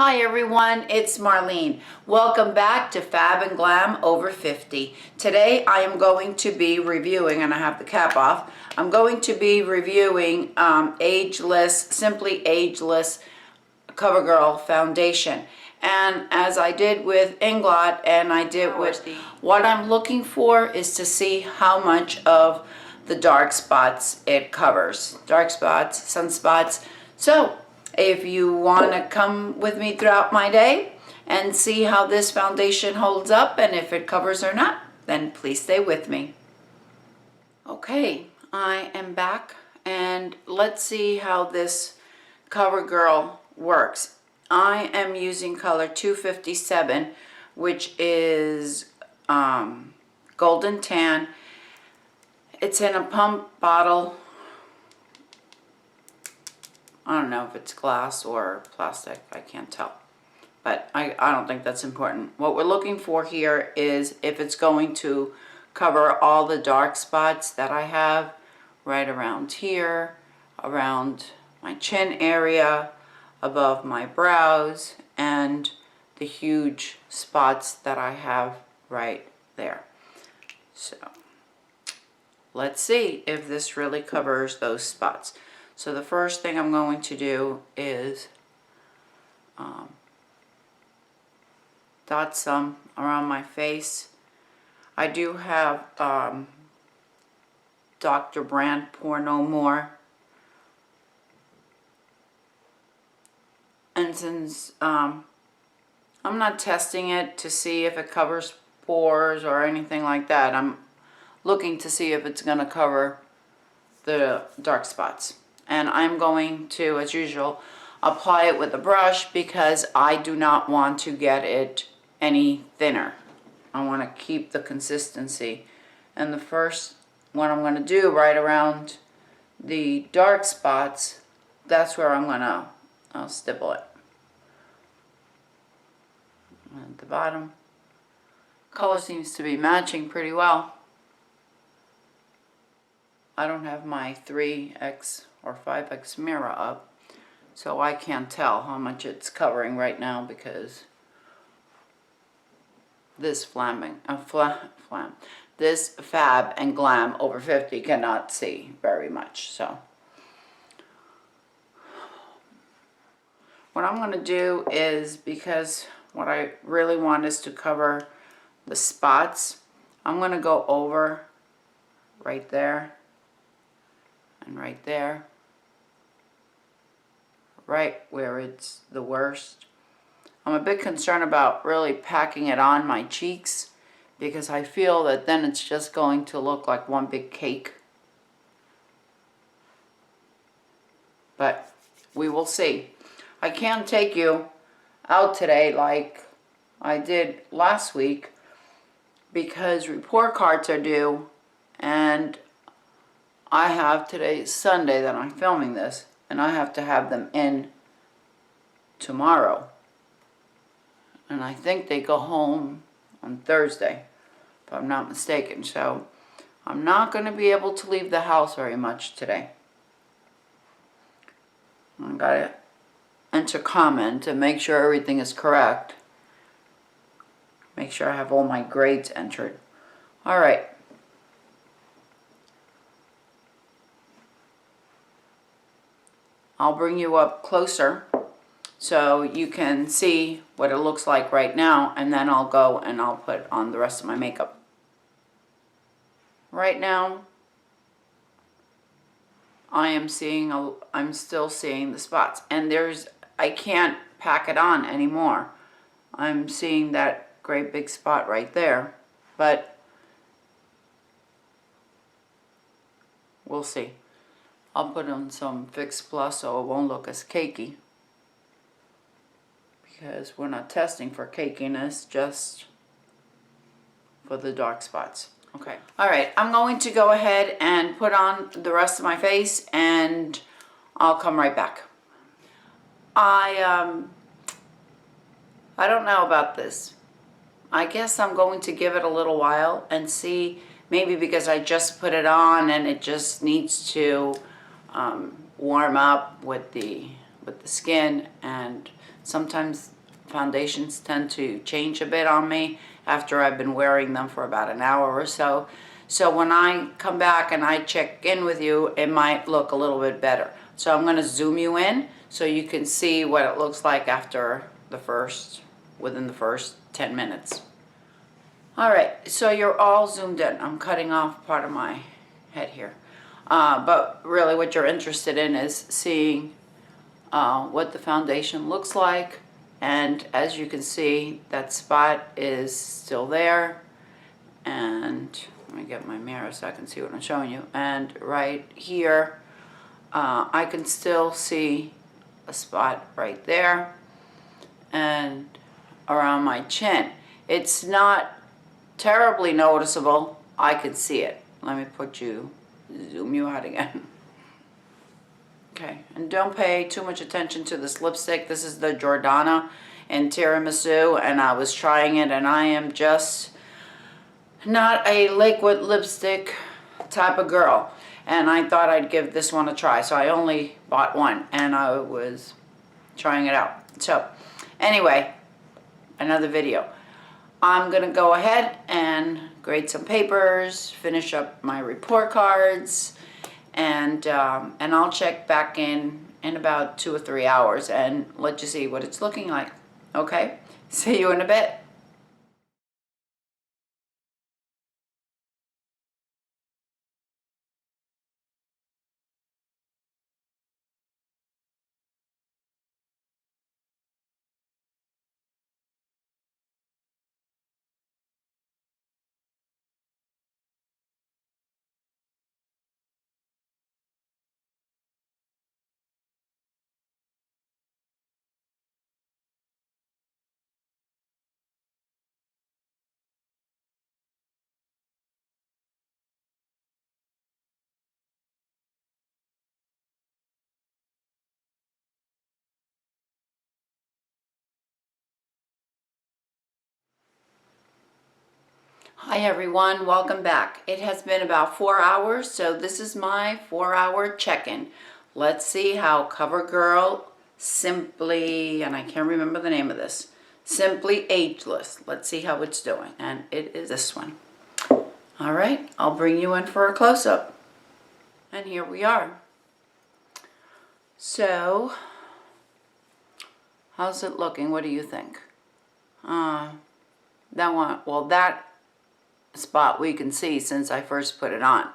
Hi everyone, it's Marlene. Welcome back to Fab and Glam Over 50. Today I am going to be reviewing, and I have the cap off, I'm going to be reviewing Ageless, Simply Ageless Covergirl Foundation. And as I did with Inglot and I did with, what I'm looking for is to see how much of the dark spots it covers. Dark spots, sunspots. So if you want to come with me throughout my day and see how this foundation holds up and if it covers or not, then please stay with me. Okay, I am back and let's see how this Covergirl works. I am using color 257, which is golden tan. It's in a pump bottle. I don't know if it's glass or plastic, I can't tell. But I don't think that's important. What we're looking for here is if it's going to cover all the dark spots that I have right around here, around my chin area, above my brows, and the huge spots that I have right there. So let's see if this really covers those spots. So the first thing I'm going to do is dot some around my face. I do have Dr. Brandt Pour No More. And since I'm not testing it to see if it covers pores or anything like that, I'm looking to see if it's going to cover the dark spots. And I'm going to, as usual, apply it with a brush because I do not want to get it any thinner. I want to keep the consistency. And the first one I'm going to do right around the dark spots, that's where I'm going to I'll stipple it. And at the bottom, color seems to be matching pretty well. I don't have my 3x or 5x mirror up, so I can't tell how much it's covering right now because this this Fab and Glam Over 50 cannot see very much. So what I'm going to do is, because what I really want is to cover the spots, I'm going to go over right there and right there, right where it's the worst. I'm a bit concerned about really packing it on my cheeks because I feel that then it's just going to look like one big cake. But we will see. I can't take you out today like I did last week because report cards are due, and I have today's Sunday that I'm filming this, and I have to have them in tomorrow. And I think they go home on Thursday, if I'm not mistaken. So I'm not going to be able to leave the house very much today. I gotta enter comment and make sure everything is correct. Make sure I have all my grades entered. Alright. I'll bring you up closer so you can see what it looks like right now, and then I'll go and I'll put on the rest of my makeup. Right now, I'm still seeing the spots, and I can't pack it on anymore. I'm seeing that great big spot right there, but we'll see. I'll put on some Fix Plus so it won't look as cakey, because we're not testing for cakiness, just for the dark spots. Okay. Alright, I'm going to go ahead and put on the rest of my face and I'll come right back. I don't know about this. I guess I'm going to give it a little while and see, maybe because I just put it on and it just needs to warm up with the skin and Sometimes foundations tend to change a bit on me after I've been wearing them for about an hour or so. So when I come back and I check in with you, it might look a little bit better. So I'm going to zoom you in so you can see what it looks like after within the first 10 minutes. All right, so you're all zoomed in. I'm cutting off part of my head here. But really what you're interested in is seeing what the foundation looks like. And as you can see, that spot is still there. And let me get my mirror so I can see what I'm showing you. And right here, I can still see a spot right there and around my chin. It's not terribly noticeable. I can see it. Let me zoom you out again. Okay, and don't pay too much attention to this lipstick. This is the Jordana in Tiramisu, and I was trying it, and I am just not a liquid lipstick type of girl. And I thought I'd give this one a try, so I only bought one, and I was trying it out. So, anyway, another video. I'm going to go ahead and grade some papers, finish up my report cards, and I'll check back in about 2 or 3 hours and let you see what it's looking like. Okay? See you in a bit. Hi everyone, welcome back. It has been about 4 hours, so this is my 4-hour check-in. Let's see how Covergirl Simply, and I can't remember the name of this, Simply Ageless. Let's see how it's doing, and it is this one. All right, I'll bring you in for a close-up. And here we are. So, how's it looking? What do you think? That spot we can see since I first put it on,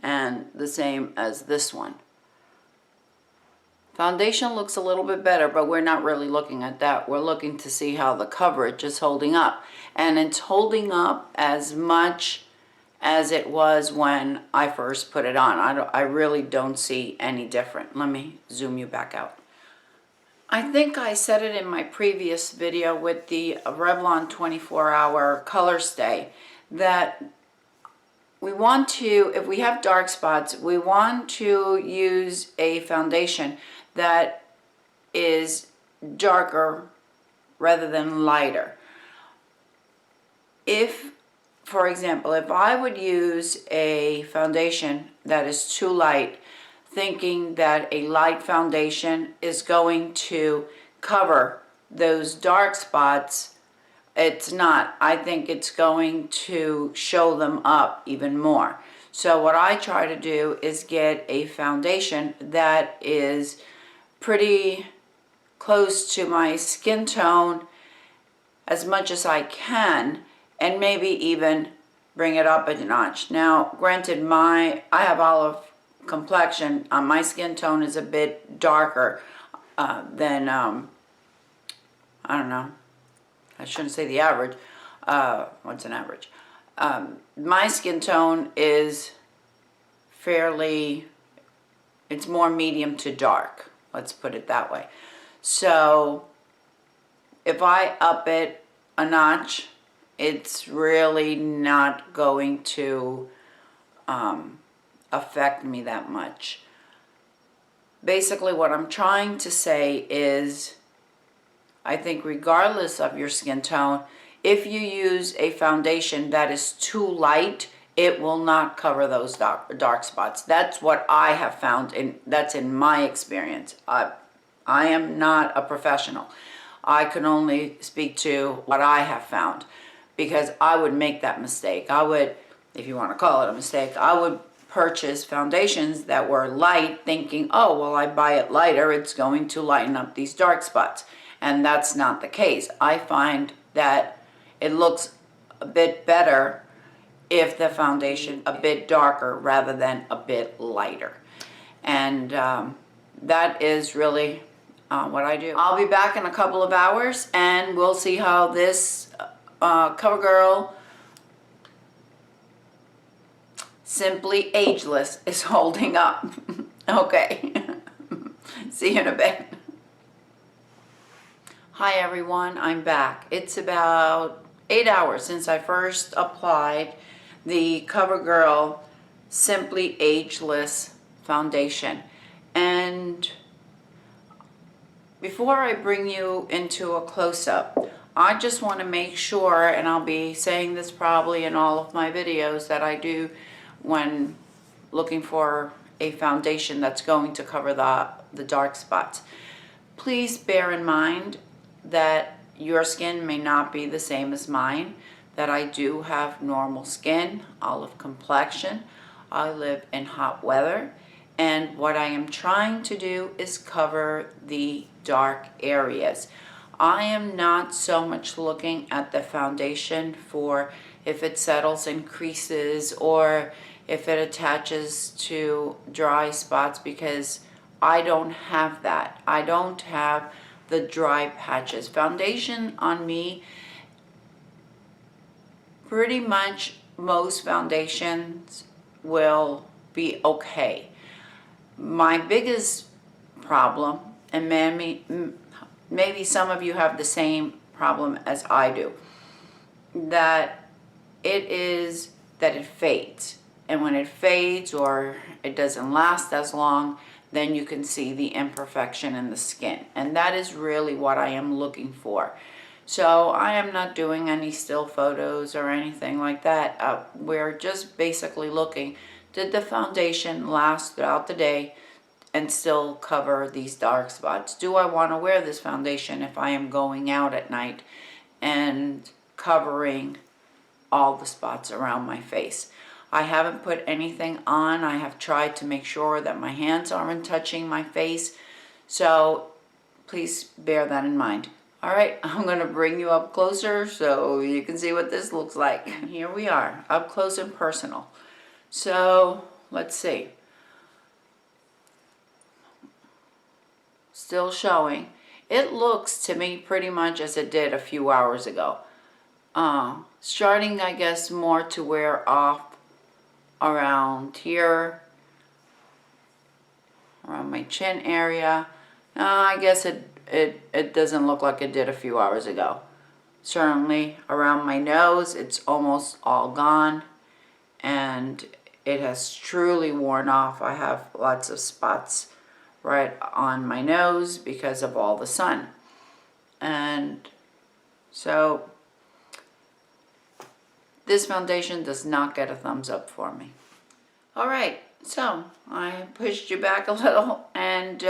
and the same as this one. Foundation looks a little bit better, but we're not really looking at that. We're looking to see how the coverage is holding up, and it's holding up as much as it was when I first put it on. I really don't see any different. Let me zoom you back out. I think I said it in my previous video with the Revlon 24-hour color stay that we want to, if we have dark spots, we want to use a foundation that is darker rather than lighter. If, for example, if I would use a foundation that is too light, thinking that a light foundation is going to cover those dark spots, it's not. I think it's going to show them up even more. So what I try to do is get a foundation that is pretty close to my skin tone as much as I can, and maybe even bring it up a notch. Now, granted, I have olive complexion. My skin tone is a bit darker than, I don't know, I shouldn't say the average. What's an average? My skin tone is it's more medium to dark. Let's put it that way. So if I up it a notch, it's really not going to affect me that much. Basically, what I'm trying to say is, I think regardless of your skin tone, if you use a foundation that is too light, it will not cover those dark spots. That's what I have found, and that's in my experience. I am not a professional. I can only speak to what I have found, because I would make that mistake. I would, if you want to call it a mistake, I would purchase foundations that were light, thinking, oh, well, I buy it lighter, it's going to lighten up these dark spots. And that's not the case. I find that it looks a bit better if the foundation a bit darker rather than a bit lighter. And that is really what I do. I'll be back in a couple of hours and we'll see how this Covergirl Simply Ageless is holding up. Okay. See you in a bit. Hi everyone, I'm back. It's about 8 hours since I first applied the Covergirl Simply Ageless foundation. And before I bring you into a close-up, I just want to make sure, and I'll be saying this probably in all of my videos that I do when looking for a foundation that's going to cover the dark spots. Please bear in mind that your skin may not be the same as mine, that I do have normal skin, olive complexion. I live in hot weather, and what I am trying to do is cover the dark areas. I am not so much looking at the foundation for if it settles in creases or if it attaches to dry spots, because I don't have that. I don't have the dry patches. Foundation on me, pretty much most foundations will be okay. My biggest problem, and maybe some of you have the same problem as I do, that it fades. And when it fades or it doesn't last as long, then you can see the imperfection in the skin. And that is really what I am looking for. So I am not doing any still photos or anything like that. We're just basically looking, did the foundation last throughout the day and still cover these dark spots? Do I want to wear this foundation if I am going out at night and covering all the spots around my face? I haven't put anything on. I have tried to make sure that my hands aren't touching my face. So please bear that in mind. All right, I'm going to bring you up closer so you can see what this looks like. Here we are, up close and personal. So let's see. Still showing. It looks to me pretty much as it did a few hours ago. Starting, I guess, more to wear off around here, around my chin area. I guess it doesn't look like it did a few hours ago. Certainly around my nose, it's almost all gone, and it has truly worn off. I have lots of spots right on my nose because of all the sun. And so this foundation does not get a thumbs up for me. All right, so I pushed you back a little, and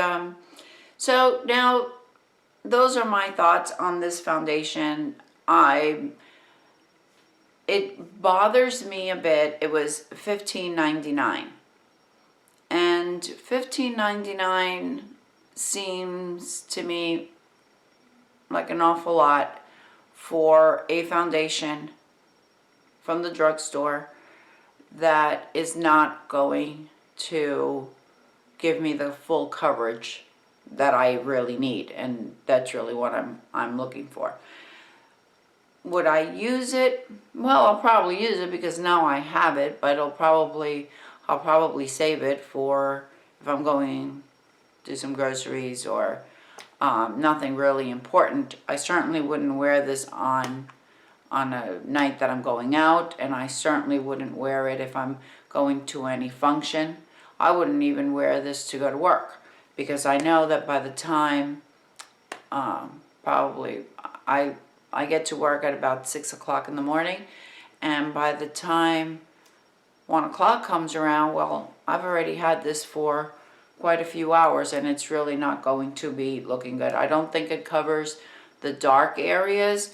so now those are my thoughts on this foundation. It bothers me a bit. It was $15.99, and $15.99 seems to me like an awful lot for a foundation from the drugstore that is not going to give me the full coverage that I really need, and that's really what I'm looking for. Would I use it? Well, I'll probably use it because now I have it, but I'll probably save it for if I'm going to do some groceries or nothing really important. I certainly wouldn't wear this on a night that I'm going out, and I certainly wouldn't wear it if I'm going to any function. I wouldn't even wear this to go to work, because I know that by the time probably I get to work at about 6 o'clock in the morning, and by the time 1 o'clock comes around, well, I've already had this for quite a few hours and it's really not going to be looking good. I don't think it covers the dark areas.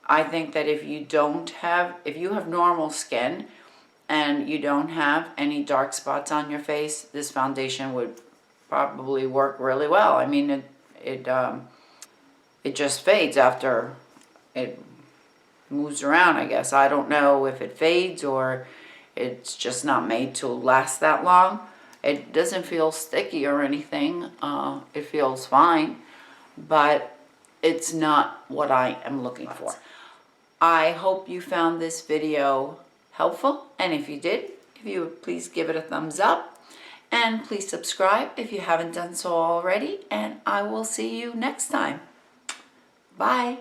I think that if you have normal skin and you don't have any dark spots on your face, this foundation would probably work really well. I mean, it just fades after it moves around, I guess. I don't know if it fades or it's just not made to last that long. It doesn't feel sticky or anything. It feels fine, but it's not what I am looking for. I hope you found this video helpful, and if you did, if you would please give it a thumbs up, and please subscribe if you haven't done so already, and I will see you next time. Bye.